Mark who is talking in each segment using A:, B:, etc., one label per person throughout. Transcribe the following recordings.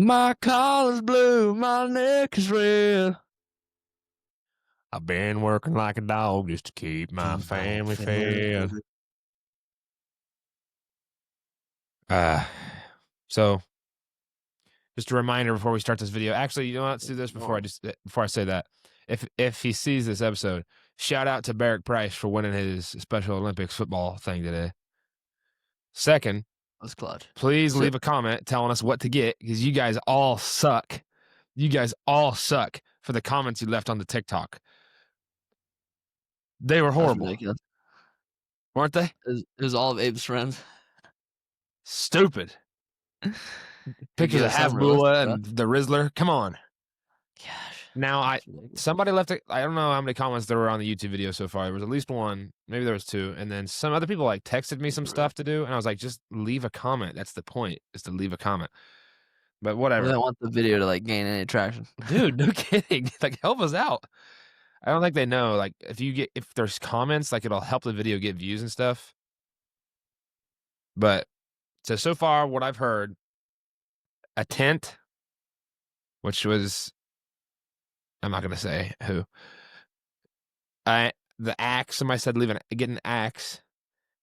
A: My collar's blue, my neck is red. I've been working like a dog just to keep my family fed. So just a reminder before we start this video. Actually, you know what? Let's do this before I say that. If he sees this episode, shout out to Barrick Price for winning his Special Olympics football thing today. Second,
B: that's clutch.
A: Please leave a comment telling us what to get, because you guys all suck. You guys all suck for the comments you left on the TikTok. They were horrible. Weren't they?
B: It was all of Abe's friends.
A: Stupid. Pictures of Hasbula and the Rizzler. Come on.
B: Gosh.
A: Now, somebody left I don't know how many comments there were on the YouTube video so far. There was at least one. Maybe there was two. And then some other people like texted me some stuff to do. And I was like, just leave a comment. That's the point, is to leave a comment. But whatever.
B: I don't want the video to like gain any traction.
A: Dude, no kidding. Like, help us out. I don't think they know. Like, if there's comments, like, it'll help the video get views and stuff. But so far, what I've heard, a tent, which was, I'm not gonna say who. The axe. Somebody said get an axe,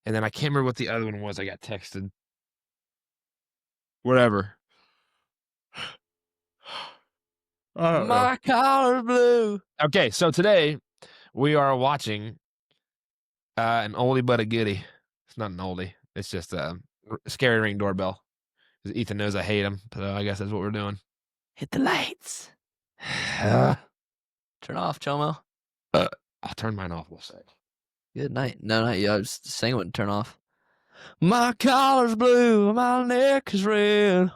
A: and then I can't remember what the other one was. I got texted. Whatever. My collar's blue. Okay, so today we are watching an oldie but a goodie. It's not an oldie. It's just a scary ring doorbell. Ethan knows I hate him, so I guess that's what we're doing.
B: Hit the lights. Turn off, Chomo.
A: I'll turn mine off. We'll say.
B: Good night. No, not you. I was saying it wouldn't turn off.
A: My collar's blue, my neck is red.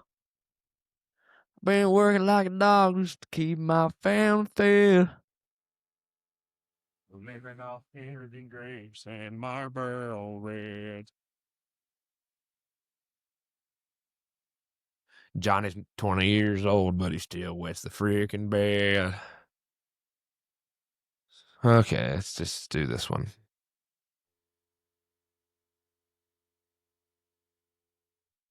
A: Been working like a dog just to keep my family fed. Living off Heritage grapes and Marlboro Reds. Johnny's 20 years old, but he still wets the freaking bed. Okay, let's just do this one.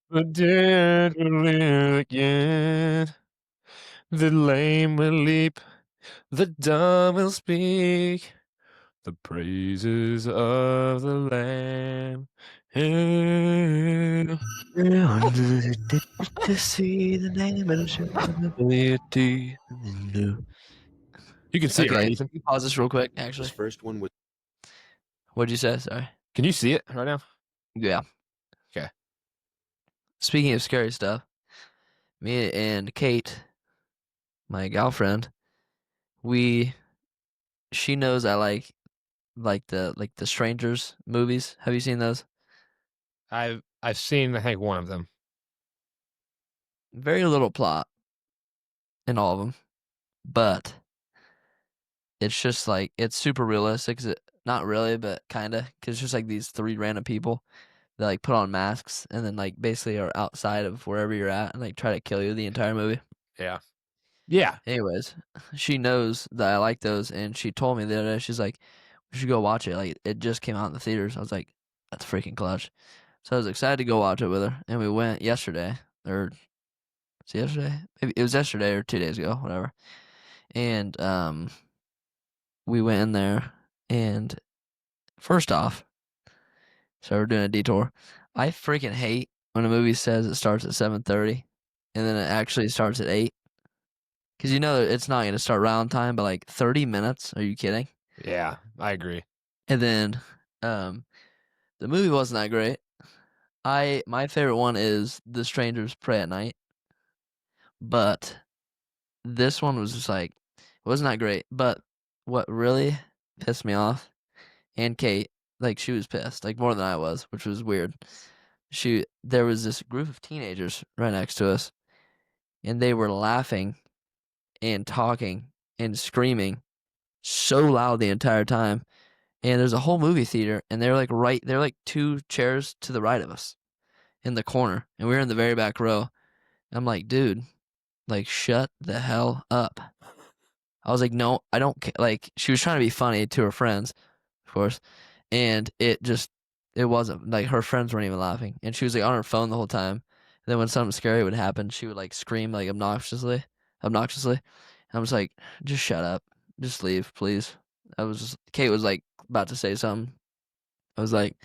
A: The dead will live again. The lame will leap. The dumb will speak. The praises of the Lamb. To see the name of the You can see it, right, Ethan?
B: Pause this real quick, actually.
C: This first one was...
B: What'd you say? Sorry.
A: Can you see it right now?
B: Yeah.
A: Okay.
B: Speaking of scary stuff, me and Kate, my girlfriend, she knows I like the Strangers movies. Have you seen those?
A: I've seen, I think, one of them.
B: Very little plot in all of them, but it's just like, it's super realistic. Not really, but kind of, because it's just like these three random people that like put on masks and then like basically are outside of wherever you're at and like try to kill you the entire movie.
A: Yeah. Yeah.
B: Anyways, she knows that I like those, and she told me the other day, she's like, we should go watch it. Like, it just came out in the theaters. I was like, that's freaking clutch. So I was excited to go watch it with her, and we went yesterday, or was it yesterday? Maybe it was yesterday or 2 days ago, whatever. And we went in there, and first off, so we're doing a detour. I freaking hate when a movie says it starts at 7:30, and then it actually starts at 8. Because you know it's not going to start round time, but like 30 minutes? Are you kidding?
A: Yeah, I agree.
B: And then the movie wasn't that great. My favorite one is The Strangers Pray at Night. But this one was just like, it wasn't that great. But what really pissed me off, and Kate, like, she was pissed, like more than I was, which was weird. There was this group of teenagers right next to us, and they were laughing and talking and screaming so loud the entire time. And there's a whole movie theater, and they're like 2 chairs to the right of us in the corner, and we were in the very back row. I'm like, dude, like, shut the hell up. I was like, no, I don't care. Like, she was trying to be funny to her friends, of course, and it wasn't, like, her friends weren't even laughing, and she was like on her phone the whole time. Then when something scary would happen, she would, like, scream, like, obnoxiously. I was like, "Just shut up. Just leave, please." Kate was, like, about to say something. I was like,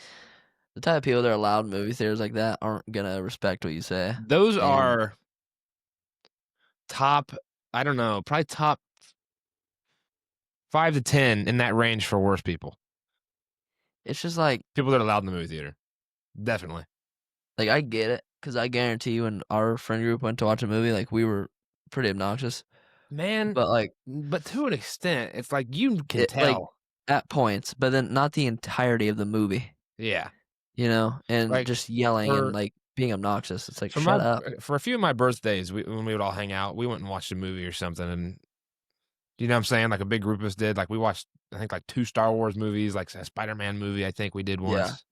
B: "The type of people that are allowed in movie theaters like that aren't gonna respect what you say."
A: Those
B: And
A: are top, I don't know, probably top 5 to 10 in that range for worst people.
B: it's just like
A: People that are allowed in the movie theater. Definitely.
B: I get it, 'cause I guarantee you when our friend group went to watch a movie, like, we were pretty obnoxious,
A: Man,
B: but, like,
A: but to an extent, it's like you can
B: like,
A: tell.
B: at points, but then not the entirety of the movie,
A: Yeah.
B: and
A: Like
B: just yelling and,
A: for
B: like, being obnoxious. It's like,
A: for my
B: "Shut up."
A: for a few of my birthdays, when we would all hang out, we went and watched a movie or something, and you know what I'm saying? Like a big group of us did. Like we watched, I think like 2 Star Wars movies, like a Spider-Man movie, I think we did
B: Yeah,
A: once,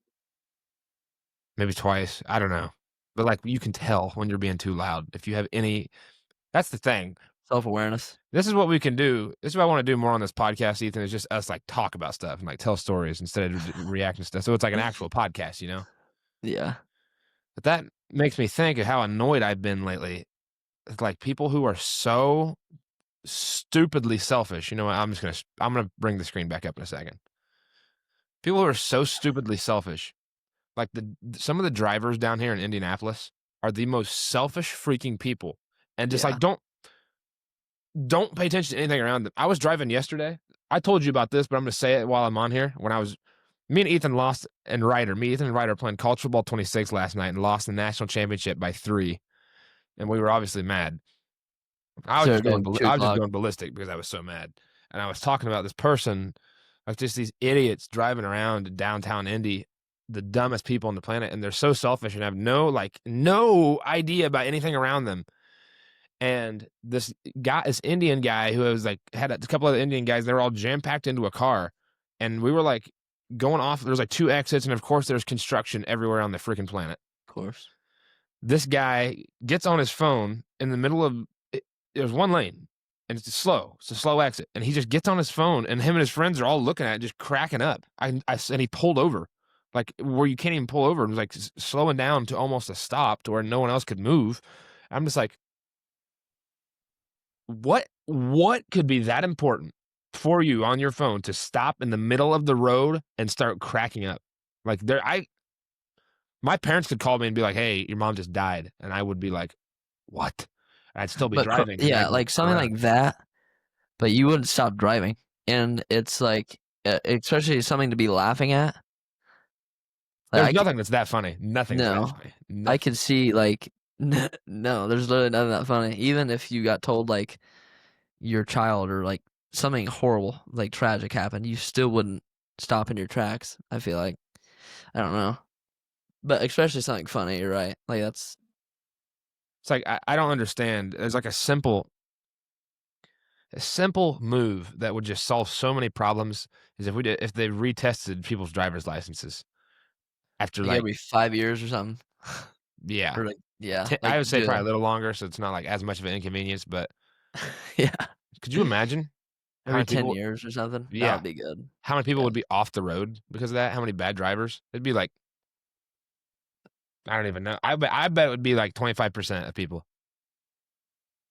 A: maybe twice. I don't know. But like you can tell when you're being too loud. If you have any, that's the thing.
B: self-awareness.
A: This is what we can do. This is what I want to do more on this podcast, Ethan, is just us like talk about stuff and like tell stories instead of reacting to stuff. So it's like an actual podcast, you know?
B: Yeah,
A: But that makes me think of how annoyed I've been lately. It's like people who are so stupidly selfish. You know what? I'm gonna bring the screen back up in a second. People who are so stupidly selfish. Like some of the drivers down here in Indianapolis are the most selfish freaking people. And just like
B: yeah,
A: don't pay attention to anything around them. I was driving yesterday. I told you about this, but I'm gonna say it while I'm on here. Me and Ethan lost and Ryder. Me, Ethan, and Ryder playing college football 26 last night and lost the national championship by 3. And we were obviously mad.
B: started doing 2
A: I was just
B: o'clock.
A: going ballistic because I was so mad. And I was talking about this person, like just these idiots driving around downtown Indy, the dumbest people on the planet, and they're so selfish and have no idea about anything around them. And this Indian guy who was like had a couple of Indian guys, they were all jam packed into a car, and we were like going off. There's like 2 exits, and of course there's construction everywhere on the freaking planet.
B: Of course.
A: This guy gets on his phone in the middle of it. There's 1 lane, and it's a slow exit, and he just gets on his phone, and him and his friends are all looking at it, just cracking up. And he pulled over, like where you can't even pull over. It was like slowing down to almost a stop to where no one else could move. I'm just like, what could be that important for you on your phone to stop in the middle of the road and start cracking up? Like my parents could call me and be like, "Hey, your mom just died," and I would be like, "What?" And I'd still be
B: But
A: driving, and
B: yeah,
A: I'd like
B: like,
A: turn
B: something
A: around.
B: like that, but you wouldn't stop driving, and it's like, especially something to be laughing at, like,
A: There's nothing that's that funny. Nothing is that
B: no,
A: funny.
B: I
A: Nothing.
B: could see, like, no, there's literally nothing that funny. Even if you got told, like, your child or, like, something horrible, like, tragic happened, you still wouldn't stop in your tracks, I feel like. I don't know. But especially something funny, you're right. Like, that's
A: It's like I don't understand. There's like a simple move that would just solve so many problems is if they retested people's driver's licenses after
B: like,
A: like,
B: every 5 years or something.
A: yeah,
B: Or, like yeah,
A: I
B: like,
A: would say probably
B: do
A: a little longer, so it's not like as much of an inconvenience. But
B: yeah,
A: could you imagine how
B: every
A: many
B: 10
A: people?
B: years or something. That
A: Yeah,
B: would be good.
A: how many people
B: Yeah,
A: would be off the road because of that? How many bad drivers? It'd be like, I don't even know. I bet it would be like 25% of people.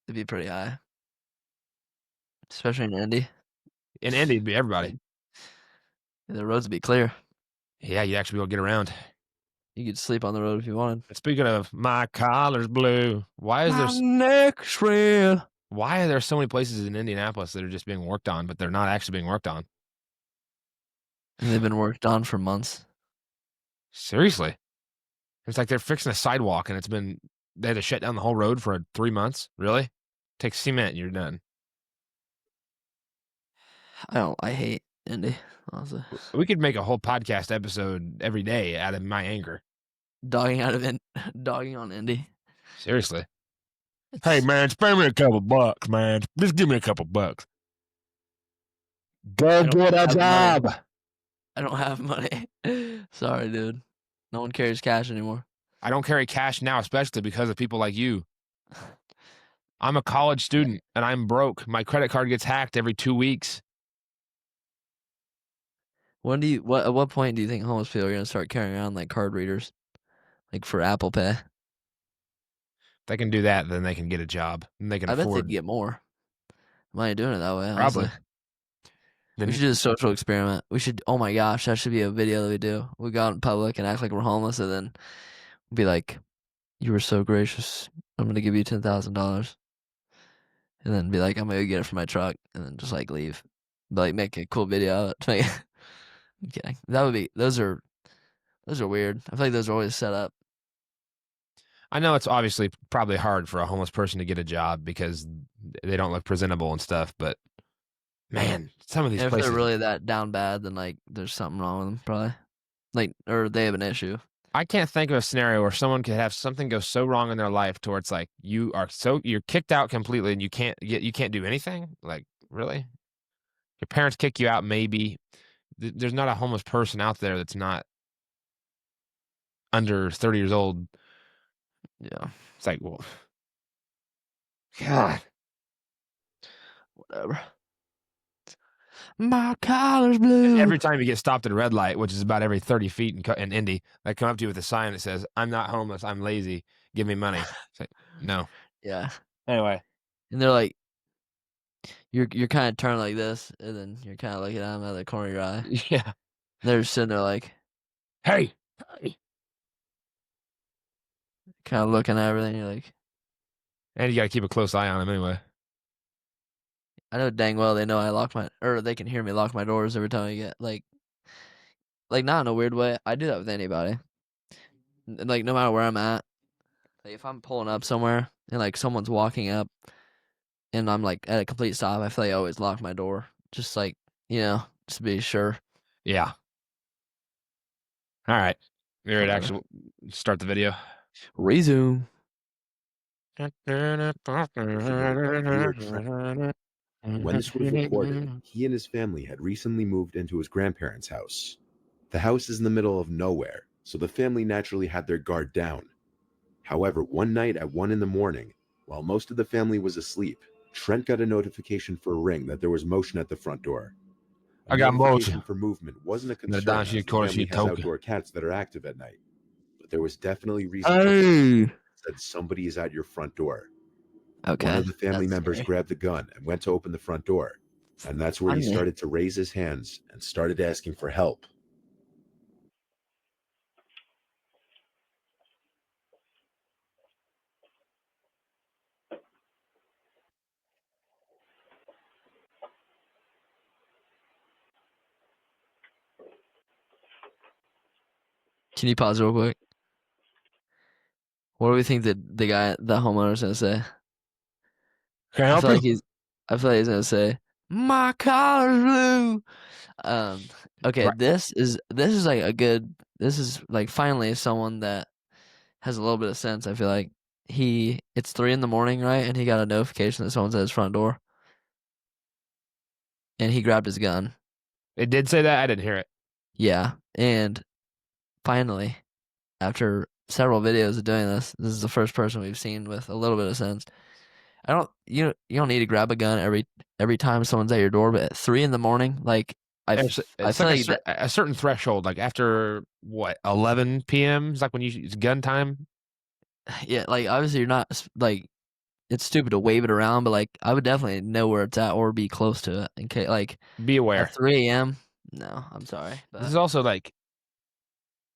B: it'd be pretty high, especially in Indy.
A: In Indy, it'd be everybody.
B: The roads would be clear.
A: Yeah, you'd actually be able to get around.
B: You could sleep on the road if you wanted.
A: And speaking of my collar's blue,
B: My neck's red.
A: why are there so many places in Indianapolis that are just being worked on, but they're not actually being worked on?
B: And they've been worked on for months.
A: Seriously. It's like they're fixing a sidewalk and they had to shut down the whole road for 3 months. Really? Take cement and you're done.
B: I hate Indy, honestly.
A: We could make a whole podcast episode every day out of my anger.
B: Dogging out of in dogging on Indy.
A: Seriously. Hey
B: It's
A: man, spare me a couple bucks, man. Just give me a couple bucks. Go
B: I don't
A: get a
B: have money.
A: job.
B: I don't have money. Sorry, dude. No one carries cash anymore.
A: I don't carry cash now, especially because of people like you. I'm a college
B: Yeah.
A: student and I'm broke. My credit card gets hacked every 2 weeks.
B: At what point do you think homeless people are gonna start carrying around, like, card readers? Like, for Apple Pay?
A: they can do that, then they can get a job and they can
B: I bet they'd
A: afford
B: get more. Why are you doing it that way,
A: probably.
B: honestly? We
A: Then
B: should do a social experiment. We should oh my gosh, that should be a video that we do. We go out in public and act like we're homeless and then be like, "You were so gracious. I'm gonna give you $10,000." And then be like, "I'm gonna go get it from my truck," and then just, like, leave. But, like, make a cool video of it. I'm kidding. That would be those are weird. I feel like those are always set up.
A: I know it's obviously probably hard for a homeless person to get a job because they don't look presentable and stuff, but man, some of these
B: And if they're
A: places
B: really that down bad, then, like, there's something wrong with them probably. Like or they have an issue.
A: I can't think of a scenario where someone could have something go so wrong in their life to where it's like you're kicked out completely and you can't do anything. Like really, your parents kick you out. Maybe there's not a homeless person out there that's not under 30 years old.
B: Yeah,
A: It's like, well, God.
B: whatever. My collar's
A: And
B: blue.
A: every time you get stopped at a red light, which is about every 30 feet in Indy, they come up to you with a sign that says, "I'm not homeless. I'm lazy. Give me money." It's like, no.
B: Yeah.
A: Anyway,
B: And they're like you're kinda turned like this, and then you're kinda looking at them out of the corner of your eye.
A: yeah.
B: They're just sitting there like,
A: Hey, hey.
B: kinda looking at everything, you're like
A: And you got to keep a close eye on them anyway.
B: I know dang well they know I lock my or they can hear me lock my doors every time I get like, not in a weird way, I do that with anybody. And, like, no matter where I'm at, like, if I'm pulling up somewhere and, like, someone's walking up and I'm, like, at a complete stop, I feel like I always lock my door, just, like, just to be sure.
A: Yeah. All right. You ready to
B: Whatever.
A: actually start the video?
B: Resume.
C: Investigator Peter Trent. When this was recorded, he and his family had recently moved into his grandparents' house. The house is in the middle of nowhere, so the family naturally had their guard down. However, one night at 1 in the morning, while most of the family was asleep, Trent got a notification for a ring that there was motion at the front door. A
A: I got
C: notification
A: motion.
C: for movement wasn't a
A: The
C: concern
A: Don
C: as
A: she
C: the
A: called
C: family
A: she
C: has
A: token.
C: outdoor cats that are active at night. But there was definitely reason for
B: Hey.
C: concern. Said somebody is at your front door.
B: Okay.
C: One of the family
B: That's
C: members
B: scary.
C: grabbed the gun and went to open the front door. And that's where he
B: Finally.
C: started to raise his hands and started asking for help.
B: Can you pause real quick? What do we think that the homeowner's gonna say?
A: Can I
B: I
A: help
B: feel
A: you?
B: like he's gonna say, "My collar's blue." Um, okay,
A: Right.
B: this is like this is like finally someone that has a little bit of sense. I feel like it's 3 in the morning, right? And he got a notification that someone's at his front door, and he grabbed his gun.
A: It did say that. I didn't hear it.
B: Yeah, and finally, after several videos of doing this is the first person we've seen with a little bit of sense. I don't you don't need to grab a gun every time someone's at your door, but at 3 in the morning, like I
A: It's
B: feel
A: like
B: like that
A: a certain threshold. Like after what 11 p.m. is like when it's gun time.
B: yeah, like obviously you're not like it's stupid to wave it around, but like I would definitely know where it's at or be close to it in case like
A: Be
B: at
A: aware.
B: 3 a.m. No, I'm sorry,
A: This
B: but
A: is also like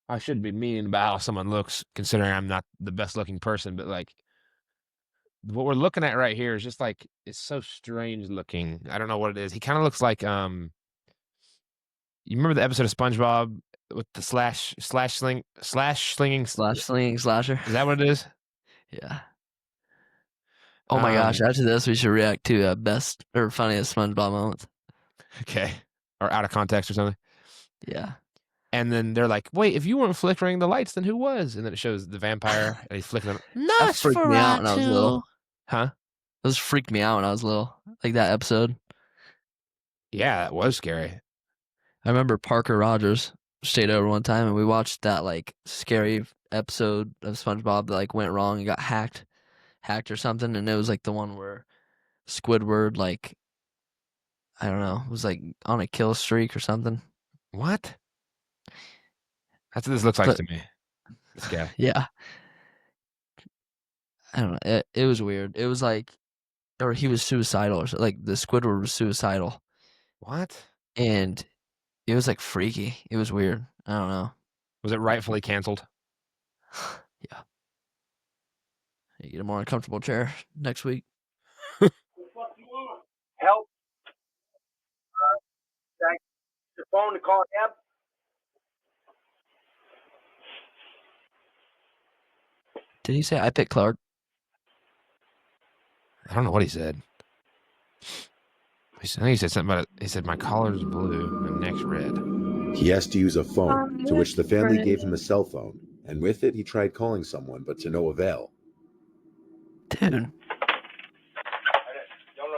A: I shouldn't be mean about how someone looks, considering I'm not the best looking person, but like what we're looking at right here is just like it's so strange looking. I don't know what it is. He kind of looks like you remember the episode of SpongeBob with the slash slinging
B: slash slinging slasher.
A: is that what it is?
B: Yeah. Oh my gosh!
A: Um
B: After this, we should react to best or funniest SpongeBob moments.
A: okay. Or out of context or something.
B: Yeah,
A: And then they're like, "Wait, if you weren't flickering the lights, then who was?" And then it shows the vampire and he's flicking them.
B: that freaked me out when I was little.
A: Huh?
B: Those freaked me out when I was little. Like that episode.
A: Yeah, that was scary.
B: I remember Parker Rogers stayed over one time and we watched that like scary episode of SpongeBob that like went wrong and got hacked or something, and it was like the one where Squidward like I don't know was like on a kill streak or something.
A: What? That's what this looks like
B: But
A: to me. This guy.
B: yeah, I don't know. It was weird. It was like, or he was suicidal, or like the Squidward was suicidal,
A: What?
B: and it was like freaky. It was weird. I don't know.
A: Was it rightfully canceled?
B: Yeah. You get a more uncomfortable chair next week.
D: Help. Thank the phone to call him.
B: Did he say I picked Clark?
A: I don't know what he said. I think he said something about it. He said, my collar's blue, my neck's red.
C: He asked to use a phone, to which the family gave him a cell phone, and with it he tried calling someone, but to no avail.
B: Dude.
D: No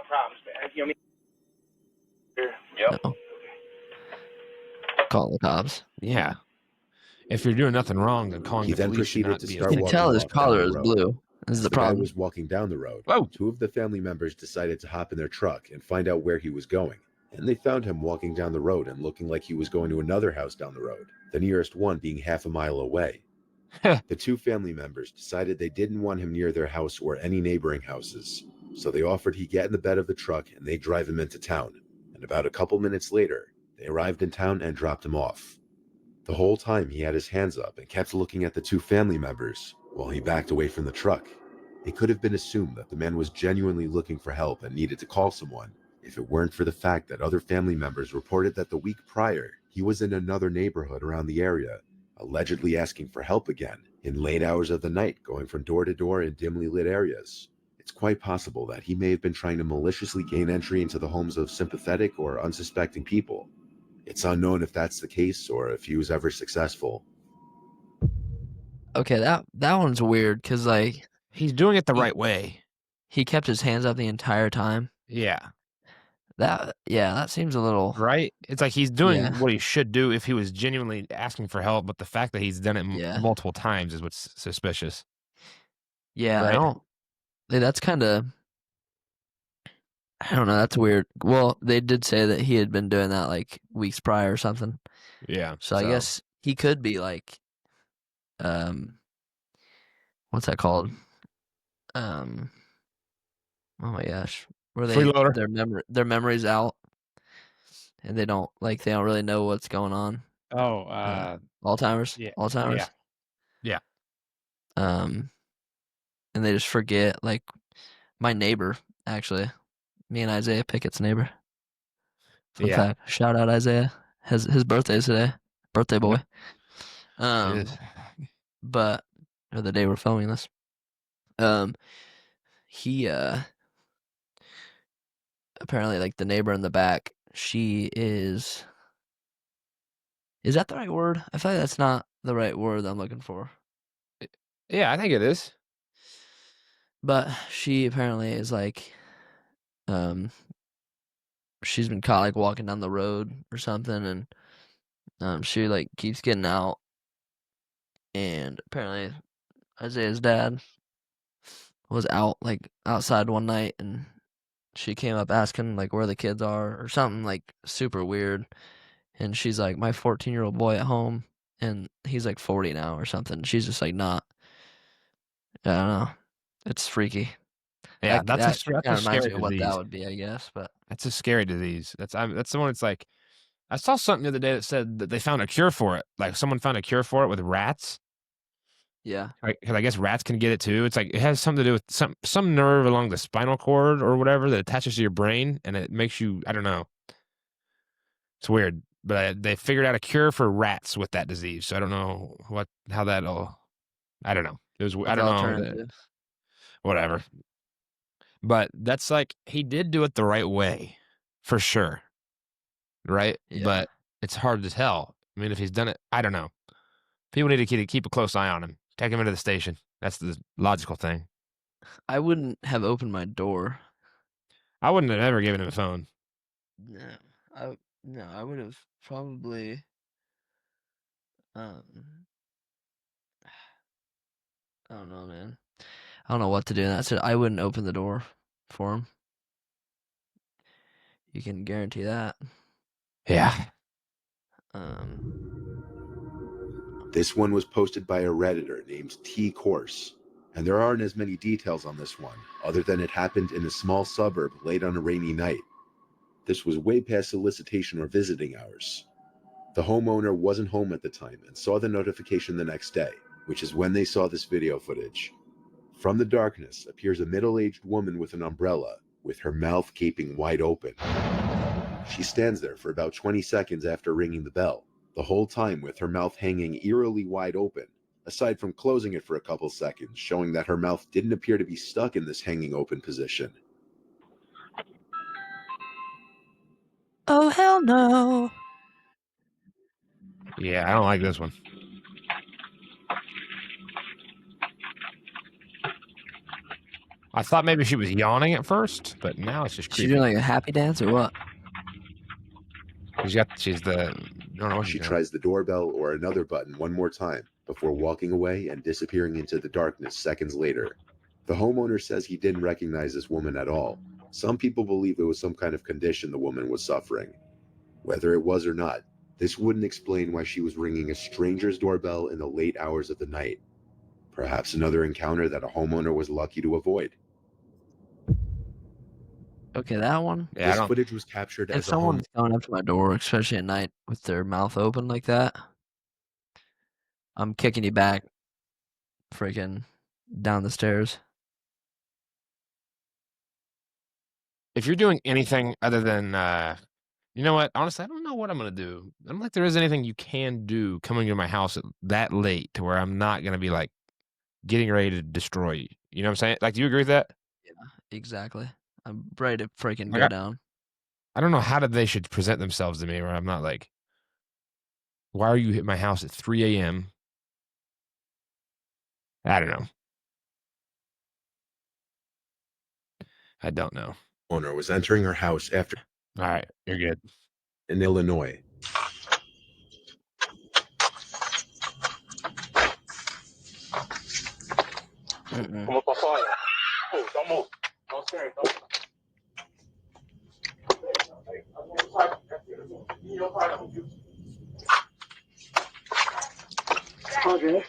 D: problems, man. You know me? Yep.
B: No. Call the cops.
A: Yeah. If you're doing nothing wrong, then calling
C: He
A: the
C: then
A: police should
C: proceeded
A: not
C: to
A: be
C: start
B: You can
C: walking
B: tell his
C: off down
B: collar
C: the
B: is
C: road.
B: blue. This is the
C: The guy
B: problem.
C: was walking down the road.
A: Whoa.
C: Two of the family members decided to hop in their truck and find out where he was going. And they found him walking down the road and looking like he was going to another house down the road, the nearest one being half a mile away. The two family members decided they didn't want him near their house or any neighboring houses, so they offered he get in the bed of the truck and they drive him into town. And about a couple minutes later, they arrived in town and dropped him off. The whole time he had his hands up and kept looking at the two family members while he backed away from the truck. It could have been assumed that the man was genuinely looking for help and needed to call someone, if it weren't for the fact that other family members reported that the week prior, he was in another neighborhood around the area, allegedly asking for help again, in late hours of the night, going from door to door in dimly lit areas. It's quite possible that he may have been trying to maliciously gain entry into the homes of sympathetic or unsuspecting people. It's unknown if that's the case or if he was ever successful.
B: Okay, that one's weird because like
A: He's doing it the right way.
B: he kept his hands up the entire time.
A: Yeah.
B: That seems a little
A: Right? It's like he's doing
B: Yeah.
A: what he should do if he was genuinely asking for help, but the fact that he's done it
B: Yeah.
A: multiple times is what's suspicious.
B: Yeah,
A: Right?
B: I don't. That's kind of. I don't know. That's weird. Well, they did say that he had been doing that like weeks prior or something.
A: Yeah.
B: So I guess he could be like, what's that called? Oh my gosh, where
A: Freeloader.
B: their memory's out, and they don't really know what's going on.
A: Oh,
B: Alzheimer's.
A: yeah.
B: Alzheimer's.
A: Yeah.
B: And they just forget. Like my neighbor, actually, me and Isaiah Pickett's neighbor. Fun fact. Shout out Isaiah. His birthday's today. Birthday boy. But the day we're filming this. He apparently like the neighbor in the back, she is that the right word? I feel like that's not the right word that I'm looking for.
A: Yeah, I think it is.
B: But she apparently is like she's been caught like walking down the road or something, and she like keeps getting out, and apparently Isaiah's dad was out like outside one night, and she came up asking like where the kids are or something like super weird, and she's like, my 14-year-old boy at home, and he's like 40 now or something. She's just like not. I don't know. It's freaky.
A: Yeah,
B: That
A: that's
B: kind
A: a
B: of reminds
A: scary
B: me of what
A: disease.
B: that would be, I guess. But
A: That's a scary disease. That's the one. It's like I saw something the other day that said that they found a cure for it. Like someone found a cure for it with rats.
B: yeah,
A: Because I guess rats can get it too. It's like it has something to do with some nerve along the spinal cord or whatever that attaches to your brain, and it makes you. I don't know. It's weird, but they figured out a cure for rats with that disease. So I don't know how that'll. I don't know. It was. I
B: the
A: don't know.
B: alternative.
A: Whatever. But that's like he did do it the right way, for sure. Right?
B: Yeah.
A: But it's hard to tell. I mean, if he's done it, I don't know. People need to keep a close eye on him. Take him into the station. That's the logical thing.
B: I wouldn't have opened my door.
A: I wouldn't have ever given him a phone.
B: No, I would have probably. I don't know, man. I don't know what to do. That's it. I wouldn't open the door for him. You can guarantee that.
A: Yeah.
C: This one was posted by a Redditor named T Course, And there aren't as many details on this one, other than it happened in a small suburb late on a rainy night. This was way past solicitation or visiting hours. The homeowner wasn't home at the time and saw the notification the next day, which is when they saw this video footage. From the darkness appears a middle-aged woman with an umbrella, with her mouth gaping wide open. She stands there for about 20 seconds after ringing the bell, the whole time with her mouth hanging eerily wide open, aside from closing it for a couple seconds, showing that her mouth didn't appear to be stuck in this hanging open position.
B: Oh, hell no.
A: Yeah, I don't like this one. I thought maybe she was yawning at first, but now it's just
B: She
A: creepy.
B: doing like a happy dance or what?
A: She's I don't know what
C: She
A: she's doing.
C: tries the doorbell or another button one more time before walking away and disappearing into the darkness seconds later. The homeowner says he didn't recognize this woman at all. Some people believe it was some kind of condition the woman was suffering. Whether it was or not, this wouldn't explain why she was ringing a stranger's doorbell in the late hours of the night. Perhaps another encounter that a homeowner was lucky to avoid.
B: Okay, that one.
A: Yeah,
C: This footage was captured
B: If
C: as a home.
B: someone's coming up to my door, especially at night with their mouth open like that, I'm kicking you back freaking down the stairs.
A: if you're doing anything other than, you know what? Honestly, I don't know what I'm gonna do. I don't think there is anything you can do coming to my house that late to where I'm not gonna be like getting ready to destroy you. You know what I'm saying? Like, do you agree with that?
B: Yeah, exactly. I'm ready to freaking
A: Like,
B: go down.
A: I don't know how they should present themselves to me where I'm not like, why are you at my house at 3 a.m.? I don't know. I don't know.
C: Owner was entering her house after
A: All right, you're good.
C: in Illinois.
D: Como papaya. Oh, don't move. Don't scare. Don't. Okay.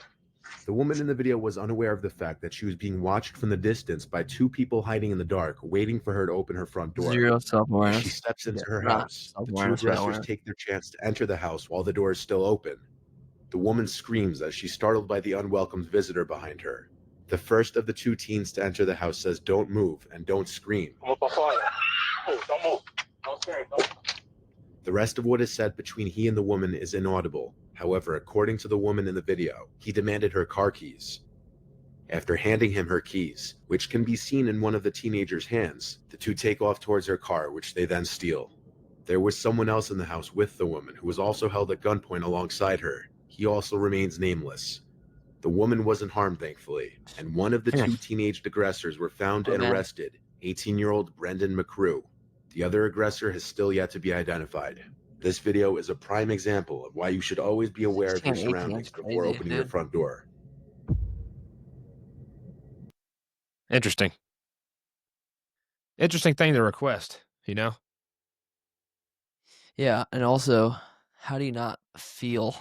C: The woman in the video was unaware of the fact that she was being watched from the distance by two people hiding in the dark, waiting for her to open her front door.
B: Zero
C: As
B: self-awareness.
C: she steps into her
B: Not
C: house, the two
B: self-awareness,
C: aggressors
B: awareness.
C: take their chance to enter the house while the door is still open. The woman screams as she's startled by the unwelcomed visitor behind her. The first of the two teens to enter the house says, "Don't move and don't scream."
D: Como papaya. Oh, don't move. Don't scare. Don't.
C: The rest of what is said between he and the woman is inaudible. However, according to the woman in the video, he demanded her car keys. After handing him her keys, which can be seen in one of the teenager's hands, the two take off towards her car, which they then steal. There was someone else in the house with the woman who was also held at gunpoint alongside her. He also remains nameless. The woman wasn't harmed, thankfully, and one of the two teenage aggressors were found and
B: man.
C: arrested, 18-year-old Brendan McCrew. The other aggressor has still yet to be identified. This video is a prime example of why you should always be aware of your
B: 16, 18,
C: surroundings
B: that's
C: before
B: crazy,
C: opening your
B: dude.
C: front door.
A: Interesting. Interesting thing to request, you know?
B: Yeah, and also, how do you not feel?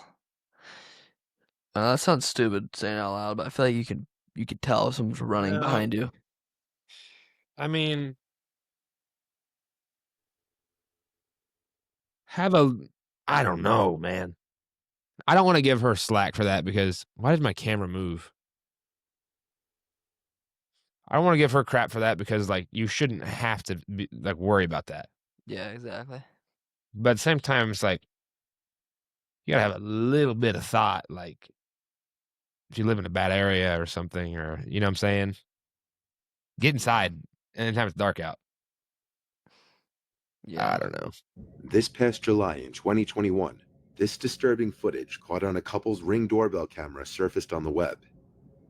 B: That sounds stupid saying it out loud, but I feel like you could tell if someone's running behind you.
A: I mean, I don't know, man. I don't want to give her slack for that because why did my camera move? I don't want to give her crap for that because like you shouldn't have to worry about that.
B: Yeah, exactly.
A: But at the same time, it's like you gotta have a little bit of thought, like if you live in a bad area or something, or you know what I'm saying? Get inside anytime it's dark out.
B: Yeah.
A: I don't know.
C: This past July in 2021, this disturbing footage caught on a couple's Ring doorbell camera surfaced on the web.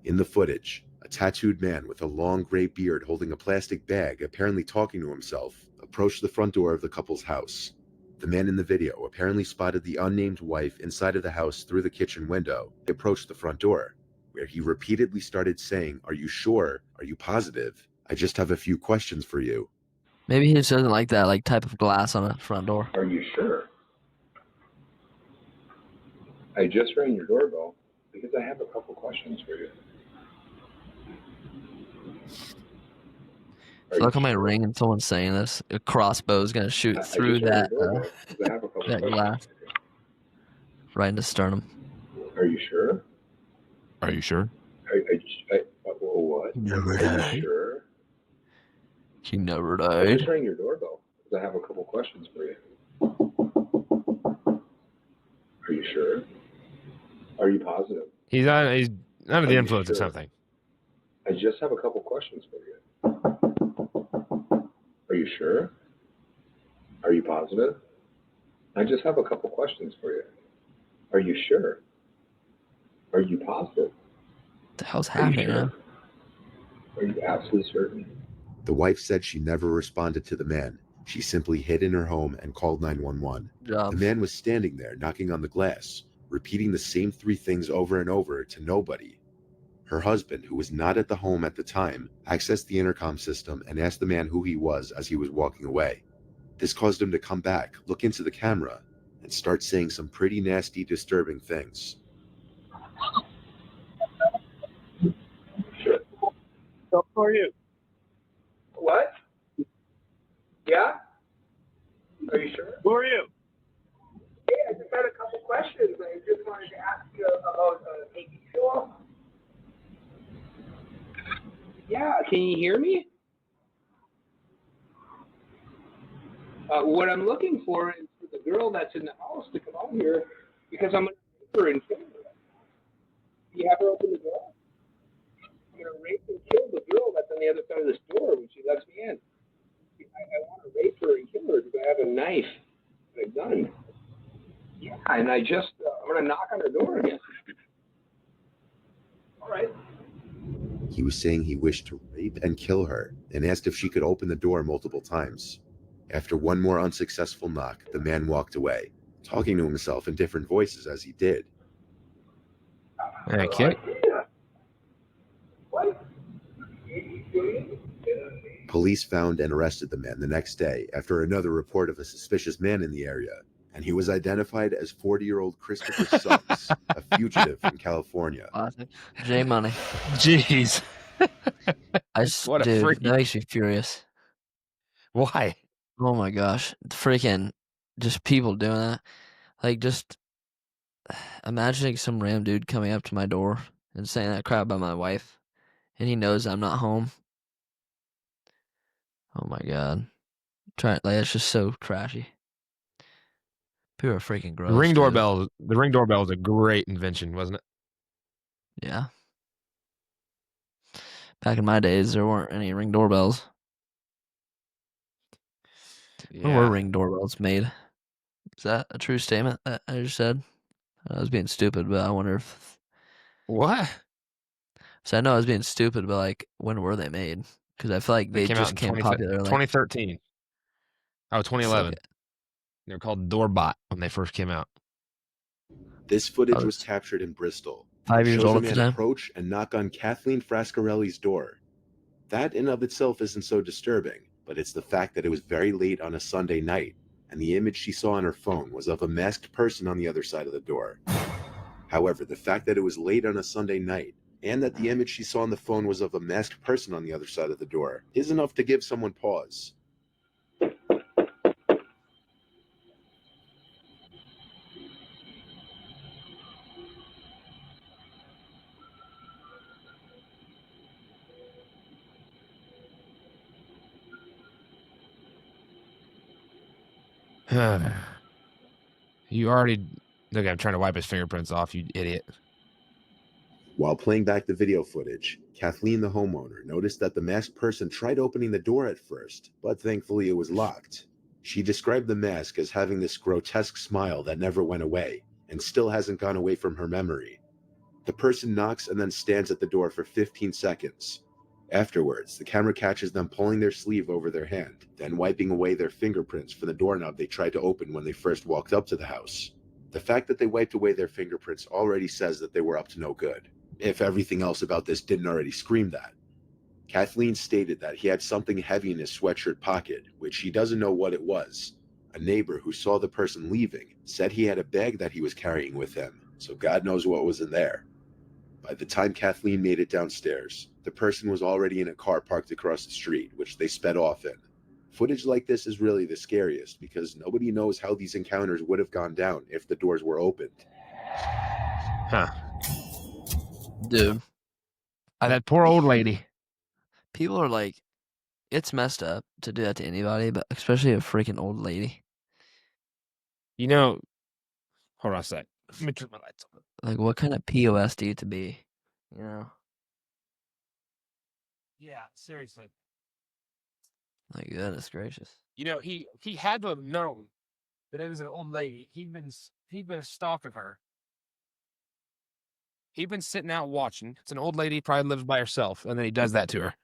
C: In the footage, a tattooed man with a long gray beard holding a plastic bag, apparently talking to himself, approached the front door of the couple's house. The man in the video apparently spotted the unnamed wife inside of the house through the kitchen window. He approached the front door, where he repeatedly started saying, "Are you sure? Are you positive? I just have a few questions for you."
B: Maybe he just doesn't like that type of glass on a front door.
E: Are you sure? I just rang your doorbell because I have a couple questions for you.
B: So look on my ring and someone's saying this. A crossbow is gonna shoot through that that glass right into sternum.
C: Are you sure?
A: Are you sure?
C: What?
B: Never
C: Are
B: died.
C: you sure?
B: He never
C: I
B: died.
C: just rang your doorbell because I have a couple questions for you. Are you sure? Are you positive?
A: He's under the
C: you
A: influence of
C: sure?
A: something.
C: I just have a couple questions for you. Are you sure? Are you positive? I just have a couple questions for you. Are you sure? Are you positive?
B: What the hell's
C: Are you
B: happening
C: sure?
B: now?
C: Are you absolutely certain? The wife said she never responded to the man. She simply hid in her home and called 911.
B: Job.
C: The man was standing there, knocking on the glass, repeating the same 3 things over and over to nobody. Her husband, who was not at the home at the time, accessed the intercom system and asked the man who he was as he was walking away. This caused him to come back, look into the camera, and start saying some pretty nasty, disturbing things.
D: So who are you? What? Yeah? Are you sure? Who are you? Yeah, I just had a couple questions. I just wanted to ask you about making sure. Yeah, can you hear me? What I'm looking for is for the girl that's in the house to come out here because I'm going to rape her and kill her. Do you have her open the door? I'm going to rape and kill the girl that's on the other side of this door when she lets me in. I want to rape her and kill her because I have a knife and a gun. Yeah, and I'm going to knock on her door again. All right.
C: He was saying he wished to rape and kill her and asked if she could open the door multiple times. After one more unsuccessful knock, the man walked away, talking to himself in different voices as he did.
A: Okay.
C: Police found and arrested the man the next day after another report of a suspicious man in the area, and he was identified as 40-year-old Christopher Suggs, a fugitive from California.
B: J Money.
A: Jeez. What a
B: dude,
A: freak.
B: that makes me furious.
A: Why?
B: Oh my gosh. Freaking just people doing that. Like, just imagining some random dude coming up to my door and saying that crap about my wife, and he knows I'm not home. Oh my god. It's just so trashy. People are freaking gross.
A: The ring doorbell was a great invention, wasn't it?
B: Yeah. Back in my days, there weren't any ring doorbells. When were ring doorbells made? Is that a true statement that I just said? I was being stupid, but I wonder if...
A: What?
B: So I know I was being stupid, but like, when were they made? Because I feel like they
A: came
B: just
A: out in
B: came popular.
A: 2013. Oh, 2011.
B: Okay.
A: They were called Doorbot when they first came out.
C: This footage was captured in Bristol.
B: 5 years old at the time.
C: Approach and knock on Kathleen Frascarelli's door. That in of itself isn't so disturbing, but it's the fact that it was very late on a Sunday night, and the image she saw on her phone was of a masked person on the other side of the door. However, the fact that it was late on a Sunday night, and that the image she saw on the phone was of a masked person on the other side of the door, is enough to give someone pause.
A: You already... Look, I'm trying to wipe his fingerprints off, you idiot.
C: While playing back the video footage, Kathleen, the homeowner, noticed that the masked person tried opening the door at first, but thankfully it was locked. She described the mask as having this grotesque smile that never went away, and still hasn't gone away from her memory. The person knocks and then stands at the door for 15 seconds. Afterwards, the camera catches them pulling their sleeve over their hand, then wiping away their fingerprints for the doorknob they tried to open when they first walked up to the house. The fact that they wiped away their fingerprints already says that they were up to no good, if everything else about this didn't already scream that. Kathleen stated that he had something heavy in his sweatshirt pocket, which he doesn't know what it was. A neighbor who saw the person leaving said he had a bag that he was carrying with him, so God knows what was in there. By the time Kathleen made it downstairs, the person was already in a car parked across the street, which they sped off in. Footage like this is really the scariest because nobody knows how these encounters would have gone down if the doors were opened.
A: Huh.
B: Dude.
A: That poor old lady.
B: People are like, it's messed up to do that to anybody, but especially a freaking old lady.
A: You know, hold on a sec. Let me turn my lights on.
B: Like, what kind of POS do you to be? You know?
A: Yeah, seriously.
B: My goodness gracious.
A: You know, he had to have known that it was an old lady. He'd been stalking her. He'd been sitting out watching. It's an old lady, probably lives by herself, and then he does that to her.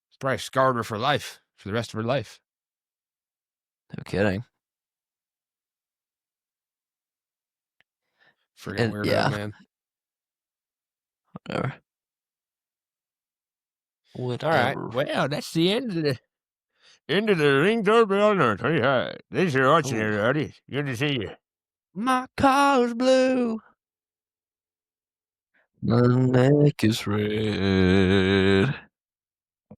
A: It's probably scarred her for life, for the rest of her life.
B: No kidding.
A: Freaking weirdo,
B: yeah.
A: man.
B: Whatever.
A: All right. Well, that's the end of the Ring Doorbell Alert. Hey, thanks for watching, everybody. Good to see you.
B: My car's blue. My neck is red.